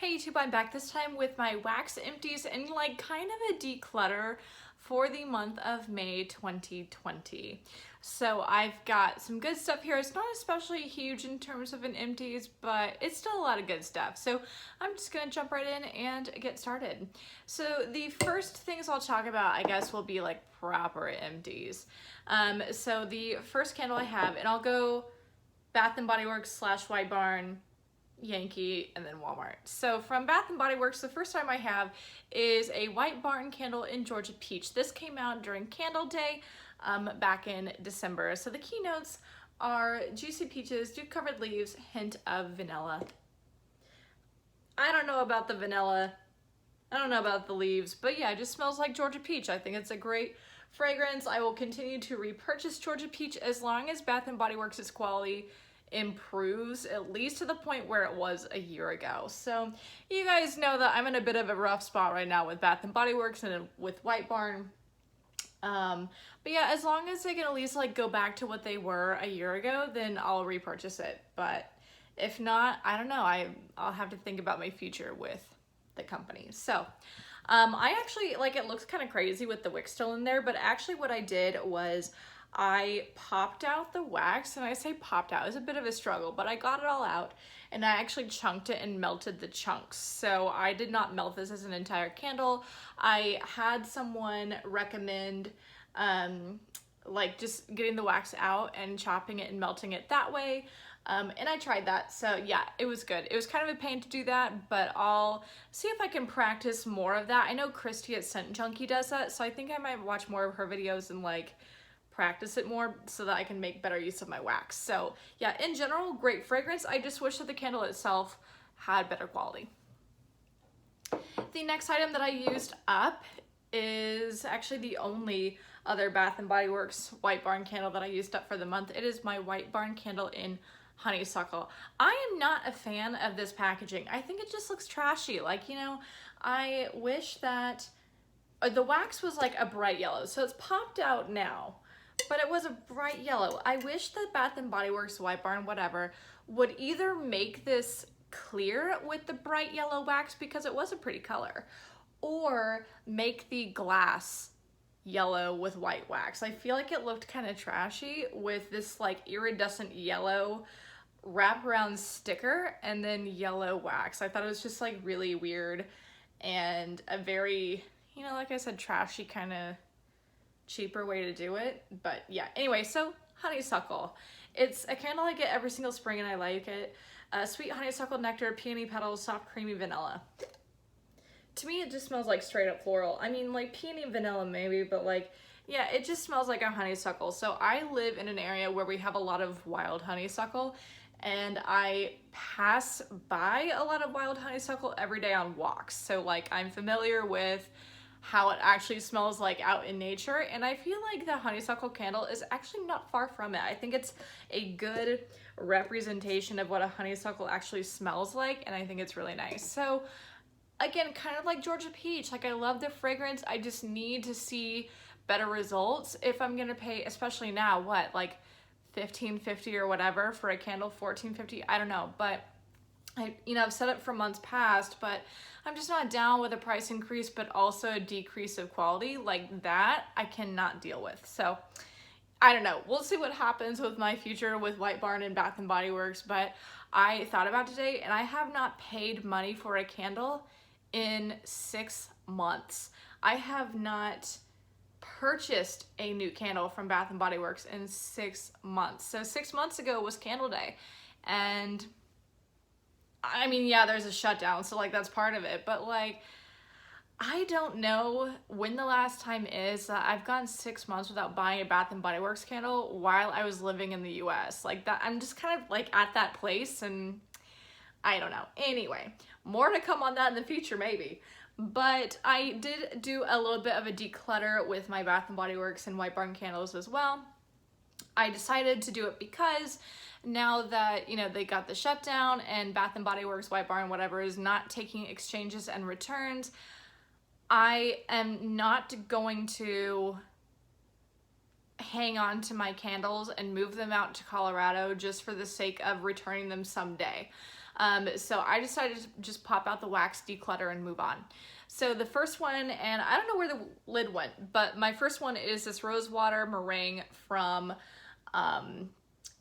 YouTube, I'm back this time with my wax empties and like kind of a declutter for the month of May 2020. So I've got some good stuff here. It's not especially huge in terms of an empties, but it's still a lot of good stuff. So I'm just gonna jump right in and get started. So the first things I'll talk about, I guess, will be like proper empties. So the first candle I have, and I'll go Bath & Body Works / White Barn, Yankee, and then Walmart. So from Bath & Body Works, the first time I have is a White Barn candle in Georgia Peach. This came out during Candle Day back in December. So the keynotes are juicy peaches, dew-covered leaves, hint of vanilla. I don't know about the vanilla. I don't know about the leaves, but yeah, it just smells like Georgia Peach. I think it's a great fragrance. I will continue to repurchase Georgia Peach as long as Bath & Body Works' quality improves, at least to the point where it was a year ago. So you guys know that I'm in a bit of a rough spot right now with Bath & Body Works and with White Barn. But yeah, as long as they can at least like go back to what they were a year ago, then I'll repurchase it. But if not, I don't know. I'll have to think about my future with the company. So I actually, like, it looks kind of crazy with the wick still in there, but actually what I did was I popped out the wax, and I say popped out, it was a bit of a struggle, but I got it all out, and I actually chunked it and melted the chunks. So I did not melt this as an entire candle. I had someone recommend like just getting the wax out and chopping it and melting it that way. And I tried that, so yeah, it was good. It was kind of a pain to do that, but I'll see if I can practice more of that. I know Christy at Scent Junkie does that, so I think I might watch more of her videos and like practice it more so that I can make better use of my wax. So yeah, in general, great fragrance. I just wish that the candle itself had better quality. The next item that I used up is actually the only other Bath & Body Works White Barn candle that I used up for the month. It is my White Barn candle in Honeysuckle. I am not a fan of this packaging. I think it just looks trashy. Like, you know, I wish that the wax was like a bright yellow. So it's popped out now, but it was a bright yellow. I wish that Bath & Body Works, White Barn, whatever, would either make this clear with the bright yellow wax because it was a pretty color, or make the glass yellow with white wax. I feel like it looked kind of trashy with this like iridescent yellow wraparound sticker and then yellow wax. I thought it was just like really weird and a very, you know, like I said, trashy kind of cheaper way to do it. But yeah, anyway, so Honeysuckle. It's a candle I get every single spring and I like it. Sweet honeysuckle nectar, peony petals, soft creamy vanilla. To me, it just smells like straight up floral. I mean, like peony vanilla maybe, but like, yeah, it just smells like a honeysuckle. So I live in an area where we have a lot of wild honeysuckle, and I pass by a lot of wild honeysuckle every day on walks. So like, I'm familiar with how it actually smells like out in nature, and I feel like the honeysuckle candle is actually not far from it. I think it's a good representation of what a honeysuckle actually smells like, and I think it's really nice. So again, kind of like Georgia Peach, like I love the fragrance. I just need to see better results if I'm gonna pay, especially now, what, like $15.50 or whatever for a candle, $14.50, I don't know, but I've said it for months past, but I'm just not down with a price increase, but also a decrease of quality like that I cannot deal with. So I don't know. We'll see what happens with my future with White Barn and Bath & Body Works, but I thought about today and I have not paid money for a candle in 6 months. I have not purchased a new candle from Bath & Body Works in 6 months. So 6 months ago was Candle Day, and I mean, yeah, there's a shutdown, so like that's part of it, but like I don't know when the last time is that I've gone 6 months without buying a Bath & Body Works candle while I was living in the US. Like that, I'm just kind of like at that place, and I don't know. Anyway, more to come on that in the future maybe. But I did do a little bit of a declutter with my Bath & Body Works and White Barn candles as well. I decided to do it because now that, you know, they got the shutdown and Bath & Body Works, White Barn, whatever, is not taking exchanges and returns, I am not going to hang on to my candles and move them out to Colorado just for the sake of returning them someday. So I decided to just pop out the wax, declutter, and move on. So the first one, and I don't know where the lid went, but my first one is this Rosewater meringue from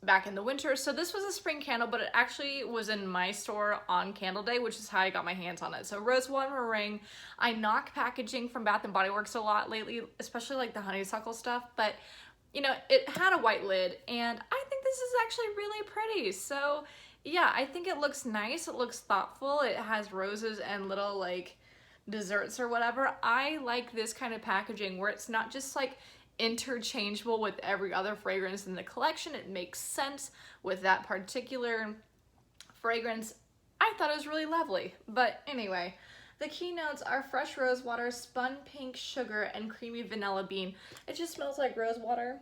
back in the winter. So this was a spring candle, but it actually was in my store on Candle Day, which is how I got my hands on it. So Rosewater meringue. I knock packaging from Bath & Body Works a lot lately, especially like the Honeysuckle stuff, but you know, it had a white lid, and I think this is actually really pretty. So yeah, I think it looks nice. It looks thoughtful. It has roses and little like desserts or whatever. I like this kind of packaging where it's not just like interchangeable with every other fragrance in the collection. It makes sense with that particular fragrance. I thought it was really lovely. But anyway, the keynotes are fresh rosewater, spun pink sugar, and creamy vanilla bean. It just smells like rosewater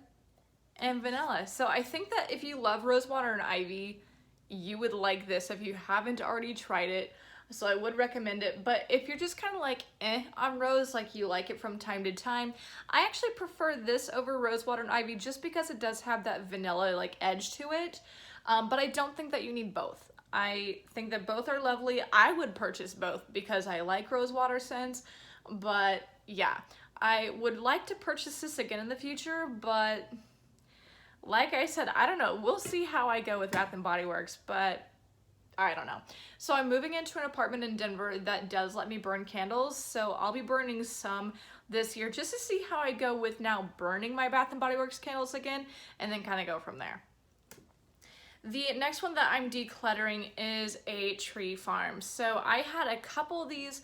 and vanilla. So I think that if you love rosewater and ivy, you would like this if you haven't already tried it. So I would recommend it. But if you're just kind of like on rose, like you like it from time to time, I actually prefer this over rosewater and ivy just because it does have that vanilla like edge to it. But I don't think that you need both. I think that both are lovely. I would purchase both because I like rosewater scents. But yeah, I would like to purchase this again in the future, but like I said, I don't know. We'll see how I go with Bath & Body Works, but I don't know. So I'm moving into an apartment in Denver that does let me burn candles. So I'll be burning some this year just to see how I go with now burning my Bath & Body Works candles again, and then kind of go from there. The next one that I'm decluttering is a Tree Farm. So I had a couple of these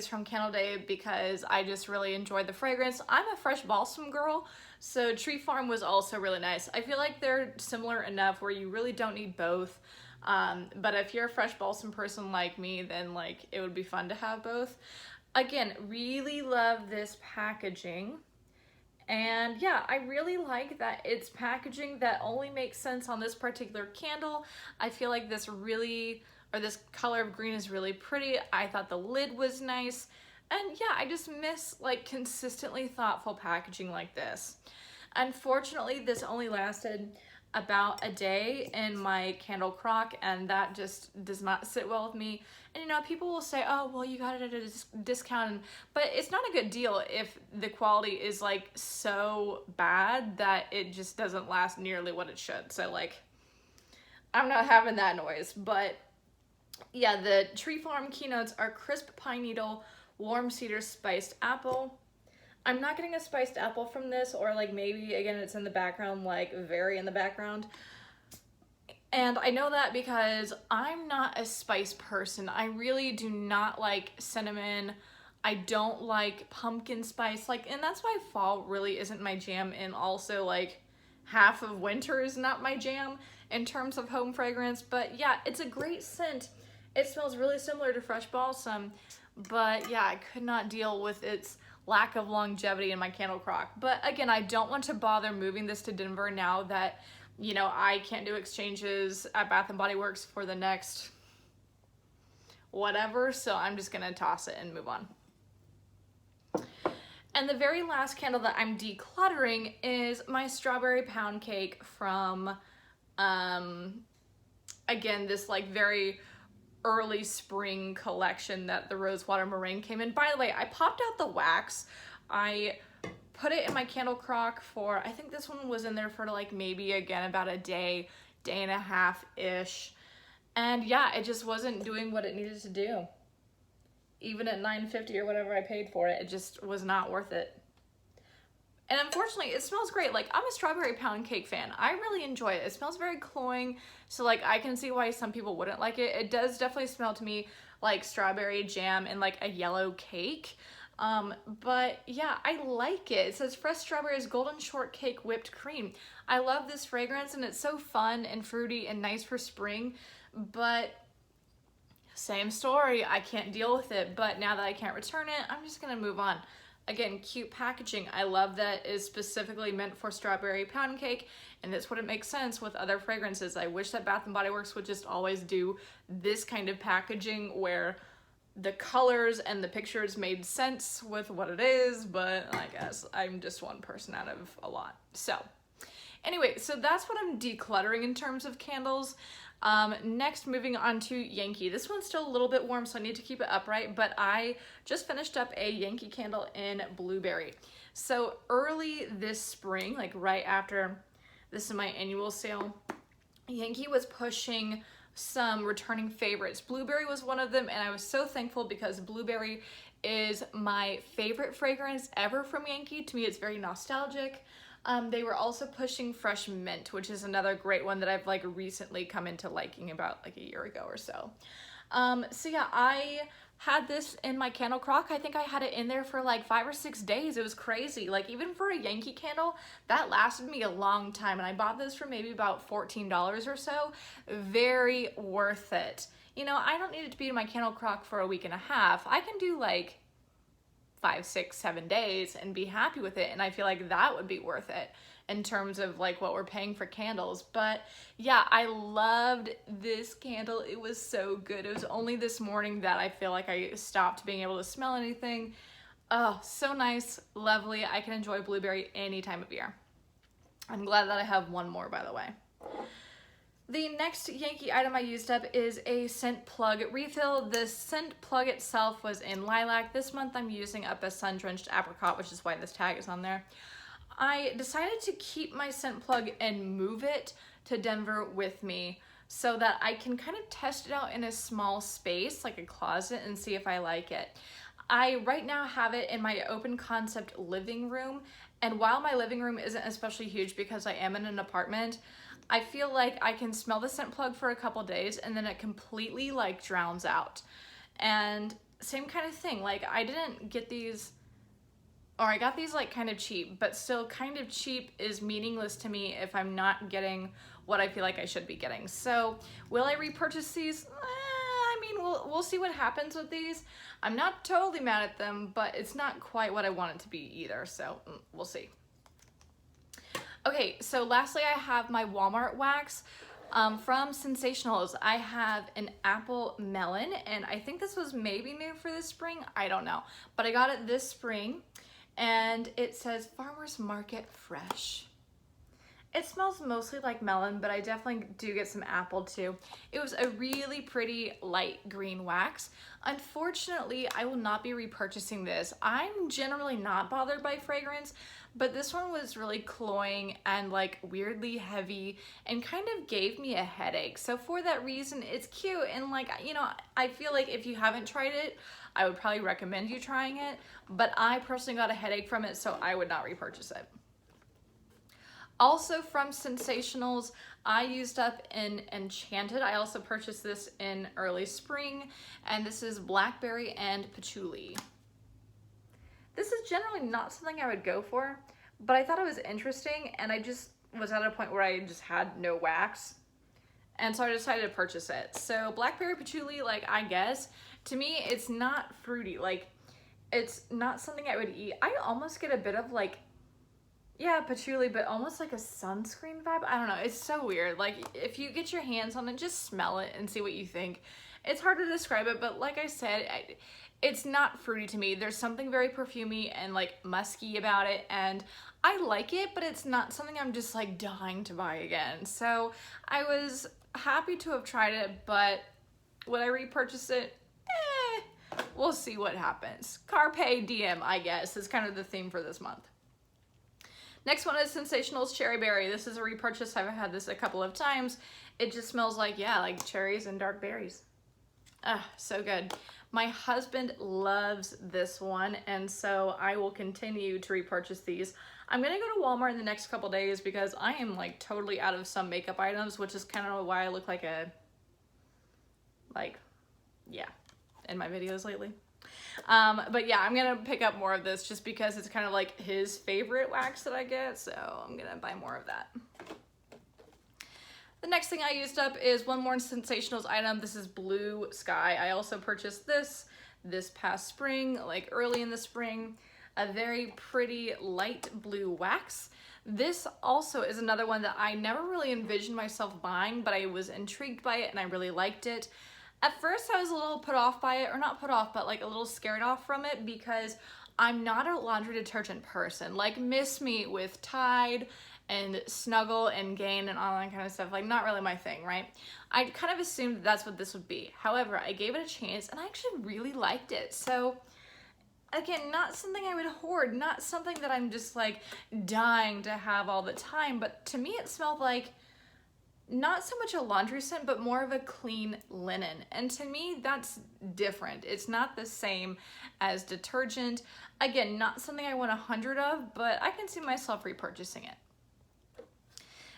from Candle Day because I just really enjoyed the fragrance. I'm a fresh balsam girl, so Tree Farm was also really nice. I feel like they're similar enough where you really don't need both. But if you're a fresh balsam person like me, then like it would be fun to have both. Again, really love this packaging. And yeah, I really like that it's packaging that only makes sense on this particular candle. I feel like this color of green is really pretty. I thought the lid was nice. And yeah, I just miss like consistently thoughtful packaging like this. Unfortunately, this only lasted about a day in my candle crock, and that just does not sit well with me. And you know, people will say, oh, well, you got it at a discount, but it's not a good deal if the quality is like so bad that it just doesn't last nearly what it should. So like, I'm not having that noise. But yeah, the Tree Farm keynotes are crisp pine needle, warm cedar, spiced apple. I'm not getting a spiced apple from this, or like maybe again it's in the background, like very in the background. And I know that because I'm not a spice person. I really do not like cinnamon. I don't like pumpkin spice, like, and that's why fall really isn't my jam, and also like half of winter is not my jam in terms of home fragrance. But yeah, it's a great scent. It smells really similar to fresh balsam, but yeah, I could not deal with its lack of longevity in my candle crock. But again, I don't want to bother moving this to Denver now that, you know, I can't do exchanges at Bath & Body Works for the next whatever, so I'm just gonna toss it and move on. And the very last candle that I'm decluttering is my strawberry pound cake from, again, this like very early spring collection that the Rosewater meringue came in. By the way, I popped out the wax. I put it in my candle crock for, I think this one was in there for like maybe again about a day and a half-ish. And yeah, it just wasn't doing what it needed to do. Even at $9.50 or whatever I paid for it, it just was not worth it. And unfortunately, it smells great. Like, I'm a strawberry pound cake fan. I really enjoy it. It smells very cloying, so like I can see why some people wouldn't like it. It does definitely smell to me like strawberry jam and like a yellow cake. But yeah, I like it. It says fresh strawberries, golden shortcake, whipped cream. I love this fragrance, and it's so fun and fruity and nice for spring, but same story. I can't deal with it, but now that I can't return it, I'm just gonna move on. Again, cute packaging. I love that it is specifically meant for strawberry pound cake, and that's what it makes sense with other fragrances. I wish that Bath & Body Works would just always do this kind of packaging where the colors and the pictures made sense with what it is, but I guess I'm just one person out of a lot. So anyway, so that's what I'm decluttering in terms of candles. Next, moving on to Yankee. This one's still a little bit warm, so I need to keep it upright, but I just finished up a Yankee candle in blueberry. So early this spring, like right after this is my annual sale, Yankee was pushing some returning favorites. Blueberry was one of them, and I was so thankful because blueberry is my favorite fragrance ever from Yankee. To me, it's very nostalgic. They were also pushing fresh mint, which is another great one that I've like recently come into liking about like a year ago or so. So yeah, I had this in my candle crock. I think I had it in there for like 5 or 6 days. It was crazy. Like even for a Yankee candle, that lasted me a long time. And I bought this for maybe about $14 or so. Very worth it. You know, I don't need it to be in my candle crock for a week and a half. I can do like 5, 6, 7 days and be happy with it. And I feel like that would be worth it in terms of like what we're paying for candles. But yeah, I loved this candle. It was so good. It was only this morning that I feel like I stopped being able to smell anything. Oh, so nice, lovely. I can enjoy blueberry any time of year. I'm glad that I have one more, by the way. The next Yankee item I used up is a scent plug refill. The scent plug itself was in lilac. This month I'm using up a sun-drenched apricot, which is why this tag is on there. I decided to keep my scent plug and move it to Denver with me so that I can kind of test it out in a small space, like a closet, and see if I like it. I right now have it in my open concept living room, and while my living room isn't especially huge because I am in an apartment, I feel like I can smell the scent plug for a couple days and then it completely like drowns out. And same kind of thing, like I didn't get these, or I got these like kind of cheap, but still kind of cheap is meaningless to me if I'm not getting what I feel like I should be getting. So will I repurchase these? I mean, we'll see what happens with these. I'm not totally mad at them, but it's not quite what I want it to be either, so we'll see. Okay, so lastly I have my Walmart wax from Sensationals. I have an apple melon, and I think this was maybe new for this spring. I don't know, but I got it this spring, and it says Farmers Market Fresh. It smells mostly like melon, but I definitely do get some apple too. It was a really pretty light green wax. Unfortunately, I will not be repurchasing this. I'm generally not bothered by fragrance, but this one was really cloying and like weirdly heavy and kind of gave me a headache. So for that reason, it's cute, and like, you know, I feel like if you haven't tried it, I would probably recommend you trying it, but I personally got a headache from it, so I would not repurchase it. Also from Sensationals, I used up in Enchanted. I also purchased this in early spring, and this is Blackberry and Patchouli. This is generally not something I would go for, but I thought it was interesting, and I just was at a point where I just had no wax, and so I decided to purchase it. So Blackberry Patchouli, like, I guess, to me, it's not fruity. Like, it's not something I would eat. I almost get a bit of like, yeah, patchouli, but almost like a sunscreen vibe. I don't know. It's so weird. Like, if you get your hands on it, just smell it and see what you think. It's hard to describe it, but like I said, it's not fruity to me. There's something very perfumey and like musky about it, and I like it, but it's not something I'm just like dying to buy again. So I was happy to have tried it, but would I repurchase it? We'll see what happens. Carpe diem, I guess, is kind of the theme for this month. Next one is Sensationals Cherry Berry. This is a repurchase. I've had this a couple of times. It just smells like, yeah, like cherries and dark berries. Ah, so good. My husband loves this one, and so I will continue to repurchase these. I'm gonna go to Walmart in the next couple days because I am like totally out of some makeup items, which is kind of why I look like a, like, yeah, in my videos lately. But yeah, I'm gonna pick up more of this just because it's kind of like his favorite wax that I get, so I'm gonna buy more of that. The next thing I used up is one more Sensationals item. This is Blue Sky. I also purchased this past spring, like early in the spring. A very pretty light blue wax. This also is another one that I never really envisioned myself buying, but I was intrigued by it and I really liked it. At first I was a little put off by it, or not put off, but like a little scared off from it because I'm not a laundry detergent person. Like, miss me with Tide and snuggle and gain and all that kind of stuff. Like, not really my thing, right? I kind of assumed that that's what this would be. However, I gave it a chance and I actually really liked it. So again, not something I would hoard, not something that I'm just like dying to have all the time, but to me it smelled like not so much a laundry scent, but more of a clean linen. And to me, that's different. It's not the same as detergent. Again, not something I want 100 of, but I can see myself repurchasing it.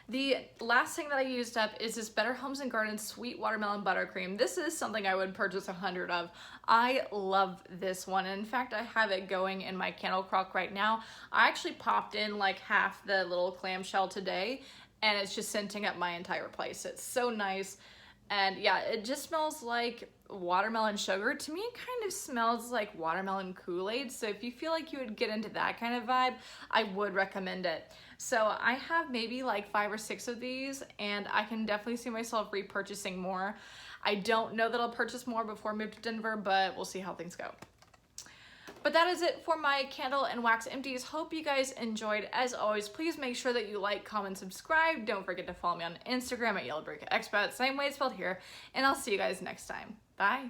The last thing that I used up is this Better Homes and Gardens Sweet Watermelon Buttercream. This is something I would purchase 100 of. I love this one. And in fact, I have it going in my candle crock right now. I actually popped in like half the little clamshell today, and it's just scenting up my entire place. It's so nice. And yeah, it just smells like watermelon sugar. To me, it kind of smells like watermelon Kool-Aid. So if you feel like you would get into that kind of vibe, I would recommend it. So I have maybe like 5 or 6 of these, and I can definitely see myself repurchasing more. I don't know that I'll purchase more before I move to Denver, but we'll see how things go. But that is it for my candle and wax empties. Hope you guys enjoyed. As always, please make sure that you like, comment, subscribe. Don't forget to follow me on Instagram at YellowBrickExpat, same way it's spelled here. And I'll see you guys next time. Bye.